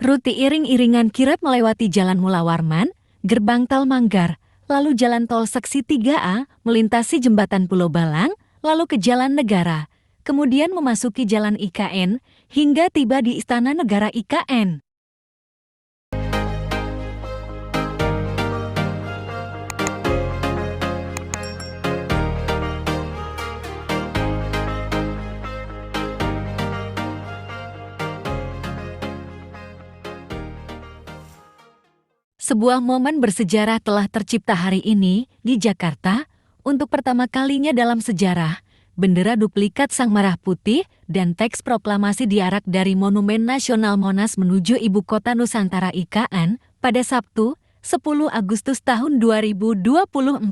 Rute iring-iringan kirap melewati Jalan Mula Warman, Gerbang Tol Manggar, lalu Jalan Tol Seksi 3A, melintasi Jembatan Pulau Balang, lalu ke Jalan Negara, kemudian memasuki Jalan IKN, hingga tiba di Istana Negara IKN. Sebuah momen bersejarah telah tercipta hari ini di Jakarta. Untuk pertama kalinya dalam sejarah, bendera duplikat Sang Merah Putih dan teks proklamasi diarak dari Monumen Nasional Monas menuju Ibu Kota Nusantara IKN pada Sabtu, 10 Agustus tahun 2024.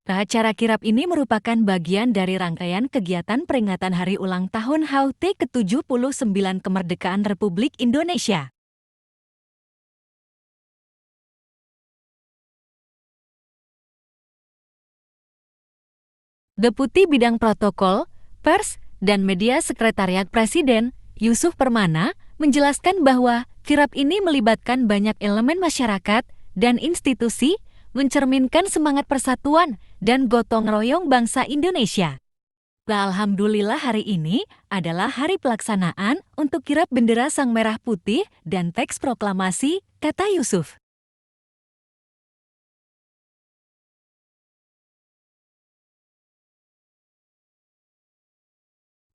Acara kirap ini merupakan bagian dari rangkaian kegiatan peringatan Hari Ulang Tahun HUT ke-79 Kemerdekaan Republik Indonesia. Deputi Bidang Protokol, Pers, dan Media Sekretariat Presiden, Yusuf Permana, menjelaskan bahwa kirap ini melibatkan banyak elemen masyarakat dan institusi, mencerminkan semangat persatuan dan gotong royong bangsa Indonesia. Alhamdulillah hari ini adalah hari pelaksanaan untuk kirap bendera Sang Merah Putih dan teks proklamasi, kata Yusuf.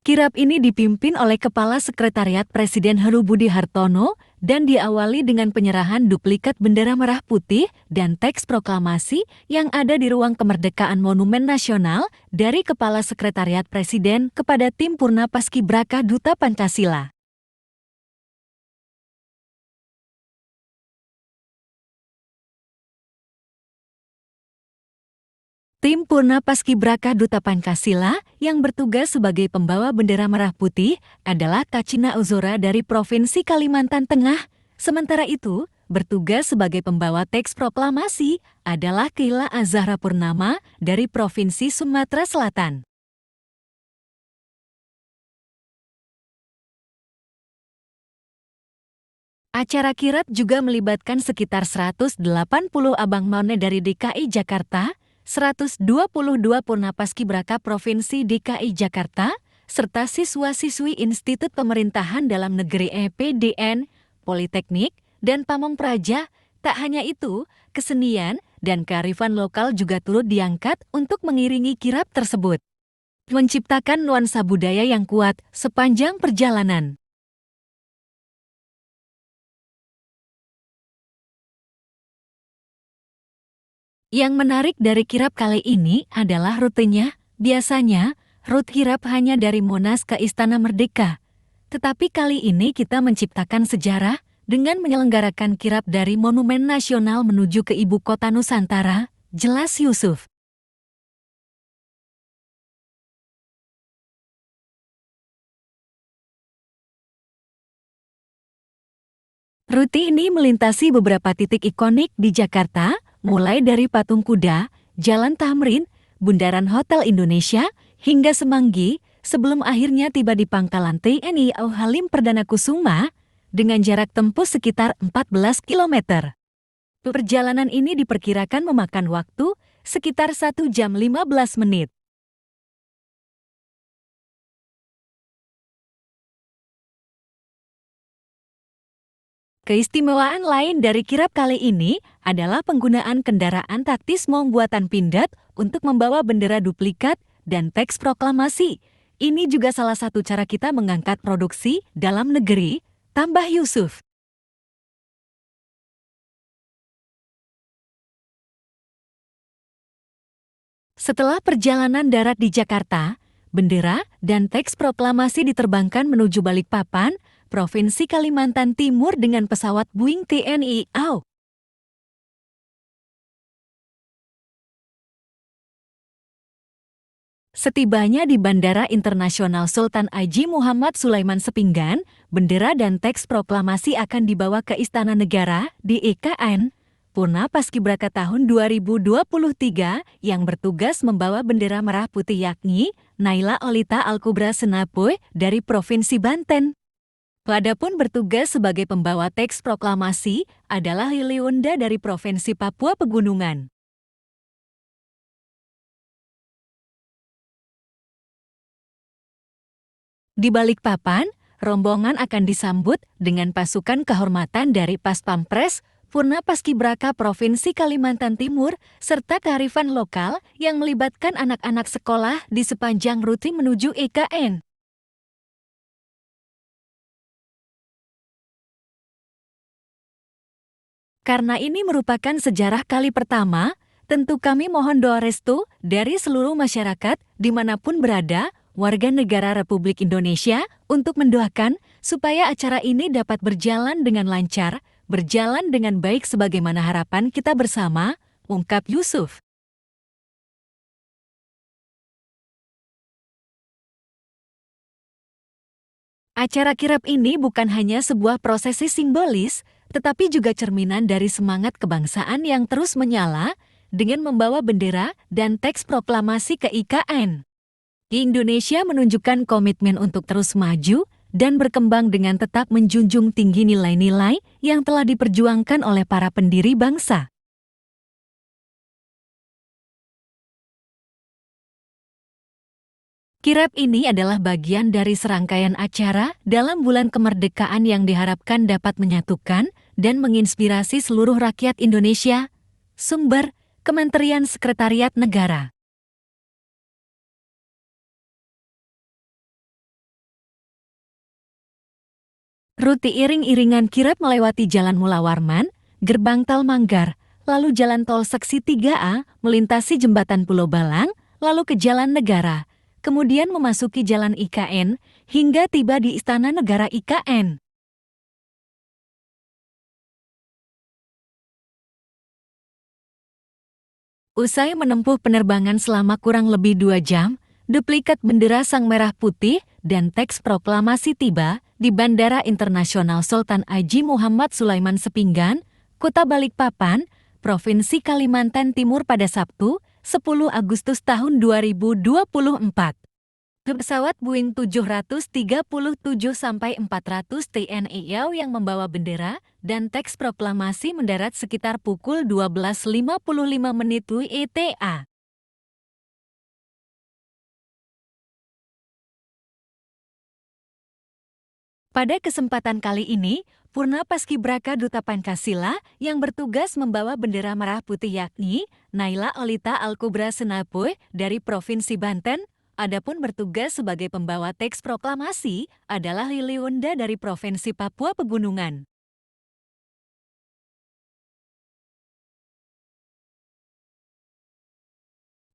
Kirap ini dipimpin oleh Kepala Sekretariat Presiden Heru Budi Hartono dan diawali dengan penyerahan duplikat bendera merah putih dan teks proklamasi yang ada di Ruang Kemerdekaan Monumen Nasional dari Kepala Sekretariat Presiden kepada tim Purna Paskibraka Duta Pancasila. Tim Purna Paskibraka Duta Pancasila yang bertugas sebagai pembawa bendera merah putih adalah Kacina Uzora dari Provinsi Kalimantan Tengah. Sementara itu, bertugas sebagai pembawa teks proklamasi adalah Keila Azahra Purnama dari Provinsi Sumatera Selatan. Acara kirap juga melibatkan sekitar 180 abang none dari DKI Jakarta, 122 Purna Paskibraka Provinsi DKI Jakarta, serta siswa-siswi Institut Pemerintahan Dalam Negeri EPDN, Politeknik, dan Pamong Praja. Tak hanya itu, kesenian dan kearifan lokal juga turut diangkat untuk mengiringi kirap tersebut, menciptakan nuansa budaya yang kuat sepanjang perjalanan. Yang menarik dari kirap kali ini adalah rutenya. Biasanya, rute kirap hanya dari Monas ke Istana Merdeka. Tetapi kali ini kita menciptakan sejarah dengan menyelenggarakan kirap dari Monumen Nasional menuju ke Ibu Kota Nusantara, jelas Yusuf. Rute ini melintasi beberapa titik ikonik di Jakarta, mulai dari Patung Kuda, Jalan Tamrin, Bundaran Hotel Indonesia, hingga Semanggi, sebelum akhirnya tiba di Pangkalan TNI AU Halim Perdana Kusuma dengan jarak tempuh sekitar 14 km. Perjalanan ini diperkirakan memakan waktu sekitar 1 jam 15 menit. Keistimewaan lain dari kirap kali ini adalah penggunaan kendaraan taktis Mong buatan Pindad untuk membawa bendera duplikat dan teks proklamasi. Ini juga salah satu cara kita mengangkat produksi dalam negeri, tambah Yusuf. Setelah perjalanan darat di Jakarta, bendera dan teks proklamasi diterbangkan menuju Balikpapan, Provinsi Kalimantan Timur dengan pesawat Boeing TNI AU. Setibanya di Bandara Internasional Sultan Haji Muhammad Sulaiman Sepinggan, bendera dan teks proklamasi akan dibawa ke Istana Negara di IKN. Purna Paskibraka tahun 2023 yang bertugas membawa bendera merah putih yakni Naila Olita Al-Kubra Senapoe dari Provinsi Banten. Adapun bertugas sebagai pembawa teks proklamasi adalah Liliunda dari Provinsi Papua Pegunungan. Di Balikpapan, rombongan akan disambut dengan pasukan kehormatan dari Paspampres, Purna Paskibraka Provinsi Kalimantan Timur, serta kearifan lokal yang melibatkan anak-anak sekolah di sepanjang rute menuju IKN. Karena ini merupakan sejarah kali pertama, tentu kami mohon doa restu dari seluruh masyarakat dimanapun berada, warga negara Republik Indonesia, untuk mendoakan supaya acara ini dapat berjalan dengan lancar, berjalan dengan baik sebagaimana harapan kita bersama, ungkap Yusuf. Acara kirap ini bukan hanya sebuah prosesi simbolis, tetapi juga cerminan dari semangat kebangsaan yang terus menyala dengan membawa bendera dan teks proklamasi ke IKN. Indonesia menunjukkan komitmen untuk terus maju dan berkembang dengan tetap menjunjung tinggi nilai-nilai yang telah diperjuangkan oleh para pendiri bangsa. Kirap ini adalah bagian dari serangkaian acara dalam bulan kemerdekaan yang diharapkan dapat menyatukan dan menginspirasi seluruh rakyat Indonesia. Sumber, Kementerian Sekretariat Negara. Rute iring-iringan kirap melewati Jalan Mula Warman, Gerbang Tol Manggar, lalu Jalan Tol Seksi 3A melintasi Jembatan Pulau Balang, lalu ke Jalan Negara, kemudian memasuki Jalan IKN, hingga tiba di Istana Negara IKN. Usai menempuh penerbangan selama kurang lebih 2 jam, duplikat bendera Sang Merah Putih dan teks proklamasi tiba di Bandara Internasional Sultan Haji Muhammad Sulaiman Sepinggan, Kota Balikpapan, Provinsi Kalimantan Timur pada Sabtu, 10 Agustus tahun 2024. Pesawat Boeing 737-400 TNI AU yang membawa bendera dan teks proklamasi mendarat sekitar pukul 12.55 WITA. Pada kesempatan kali ini, Purna Paskibraka Duta Pancasila yang bertugas membawa bendera merah putih yakni Naila Olita Al-Kubra Senapuy dari Provinsi Banten. Adapun bertugas sebagai pembawa teks proklamasi adalah Liliunda dari Provinsi Papua Pegunungan.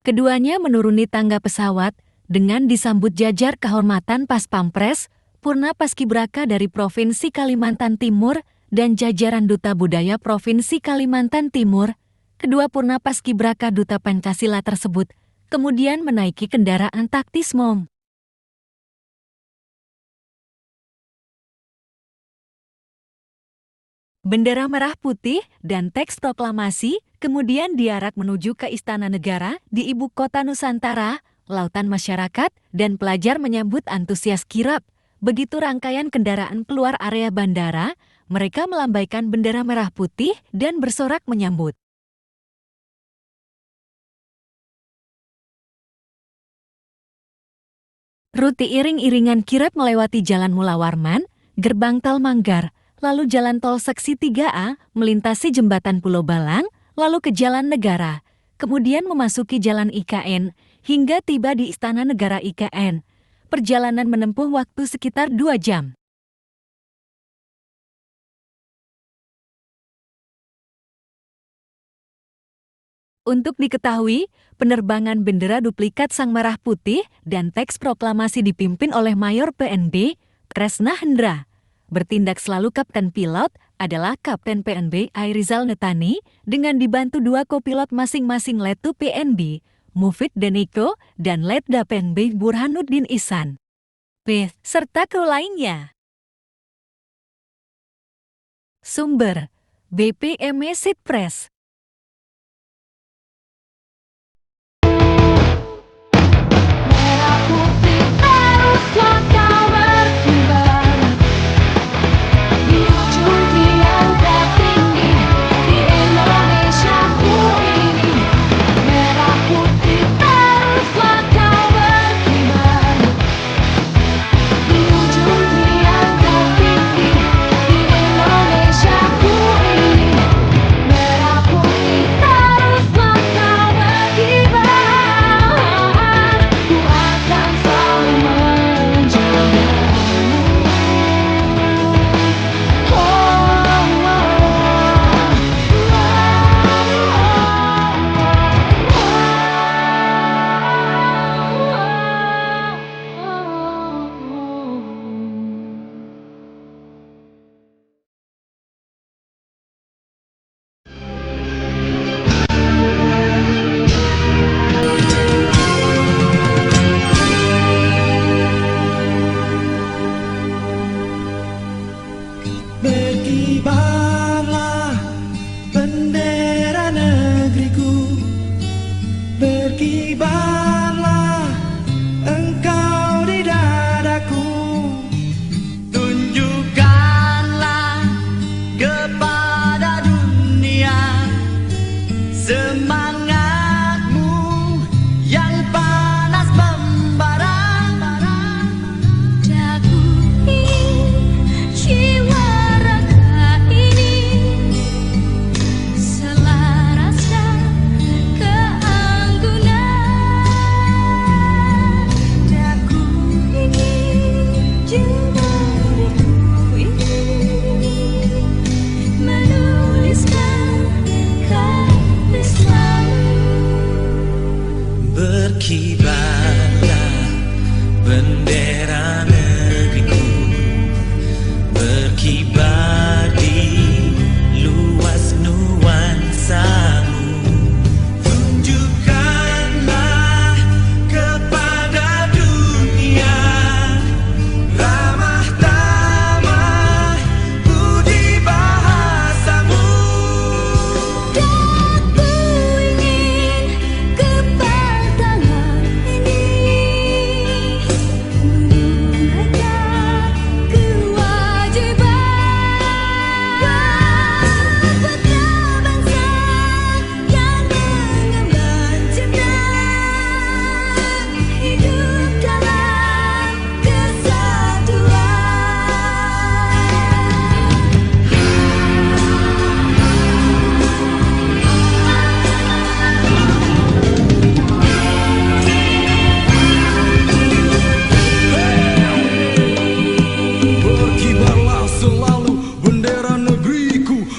Keduanya menuruni tangga pesawat dengan disambut jajar kehormatan Paspampres, Purna Paskibraka dari Provinsi Kalimantan Timur, dan jajaran Duta Budaya Provinsi Kalimantan Timur. Kedua Purna Paskibraka Duta Pancasila tersebut kemudian menaiki kendaraan taktis MOM. Bendera merah putih dan teks proklamasi kemudian diarak menuju ke Istana Negara di Ibu Kota Nusantara. Lautan masyarakat dan pelajar menyambut antusias kirap. Begitu rangkaian kendaraan keluar area bandara, mereka melambaikan bendera merah putih dan bersorak menyambut. Rute iring-iringan kirap melewati Jalan Mula Warman, Gerbang Tol Manggar, lalu Jalan Tol Seksi 3A melintasi Jembatan Pulau Balang, lalu ke Jalan Negara, kemudian memasuki Jalan IKN, hingga tiba di Istana Negara IKN. Perjalanan menempuh waktu sekitar 2 jam. Untuk diketahui, penerbangan bendera duplikat Sang Merah Putih dan teks proklamasi dipimpin oleh Mayor PNB, Kresna Hendra. Bertindak selalu Kapten Pilot adalah Kapten PNB Airizal Netani dengan dibantu 2 kopilot masing-masing Letu PNB, Mufid Deniko, dan Letda PNB Burhanuddin Ihsan. Serta kru lainnya. Sumber, BPM Sitpress. Merah putih teruslah kau berkibar,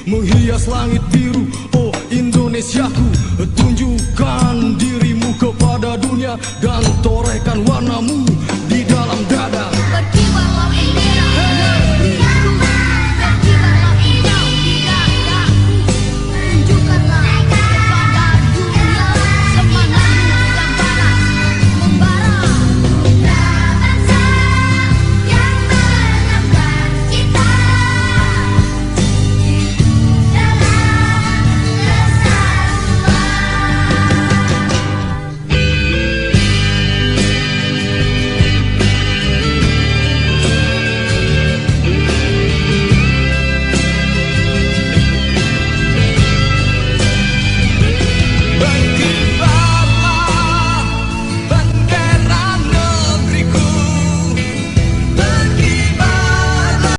menghias langit biru. Oh Indonesiaku, tunjukkan dirimu kepada dunia dan torehkan warnamu di dalam dada. Berkibarlah bendera negeriku, berkibarlah hijau di dadaku. Tunjukkanlah kepada dunia semangatmu yang panas membara. Bangsa yang menangkan cita dalam Berkibarlah bendera negeriku, berkibarlah.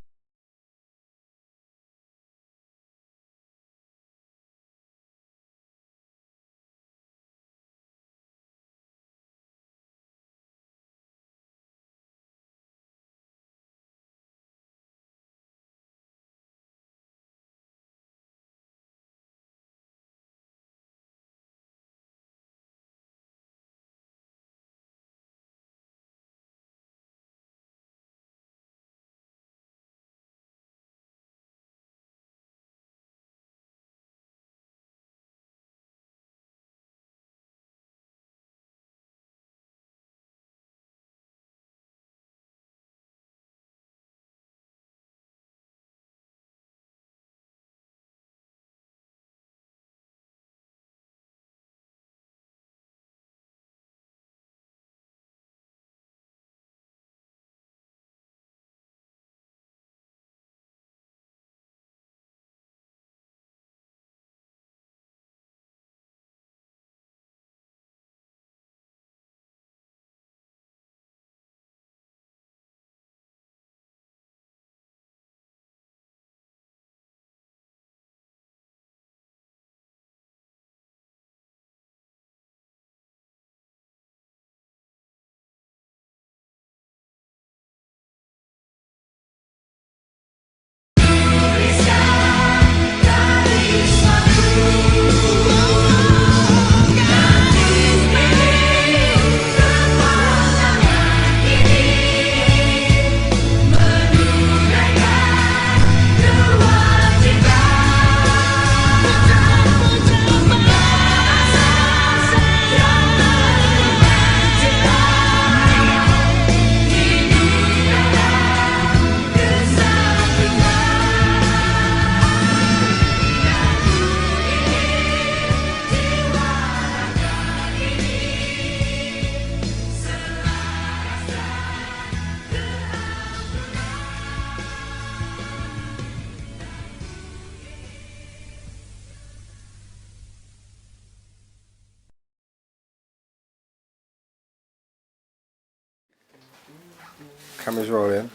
Cameras rolling.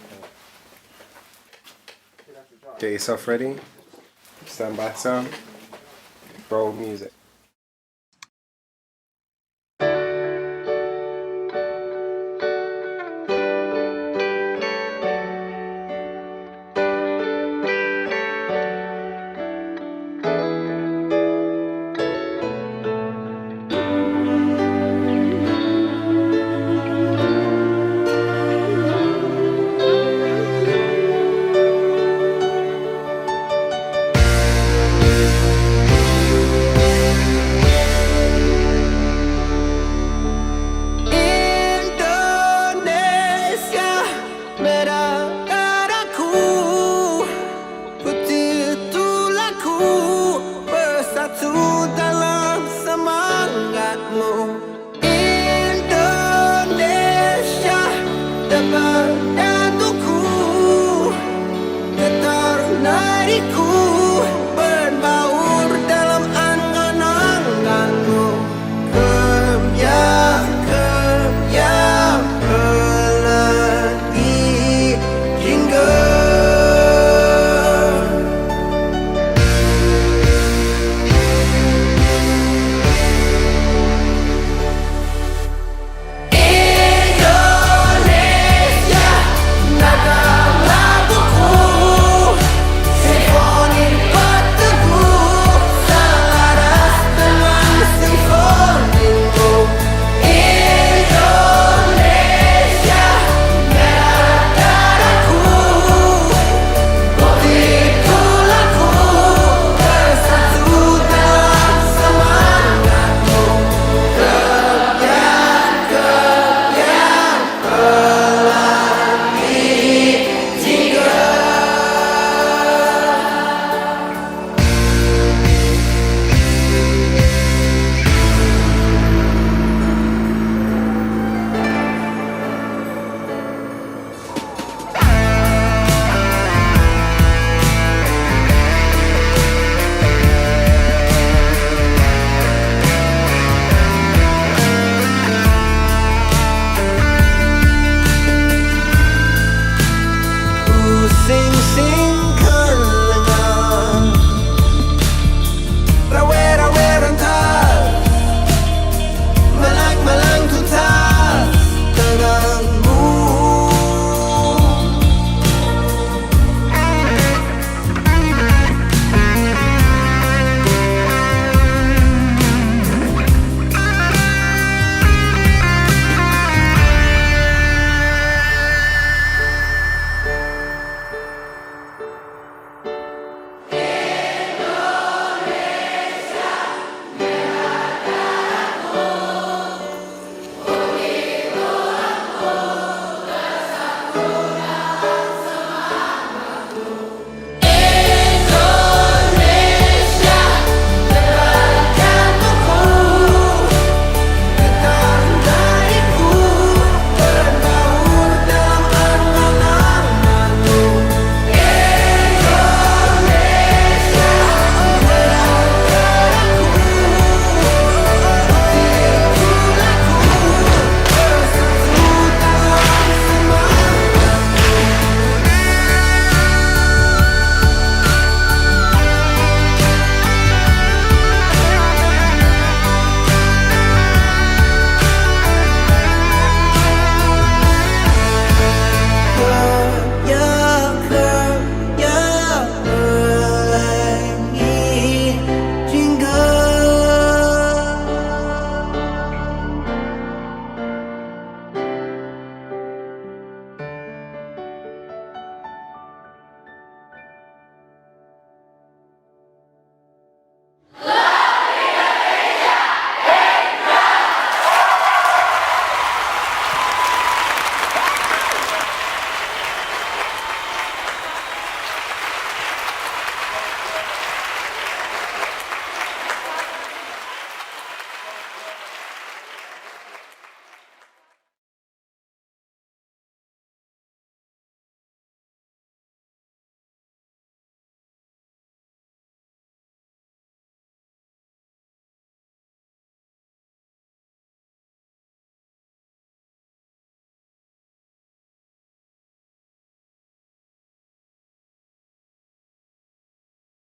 Get yourself ready. Stand by sound. Roll music. Indonesia, merah darahku, putih tulangku, bersatu dalam semangatmu. Indonesia, depan jantungku, getar nadiku.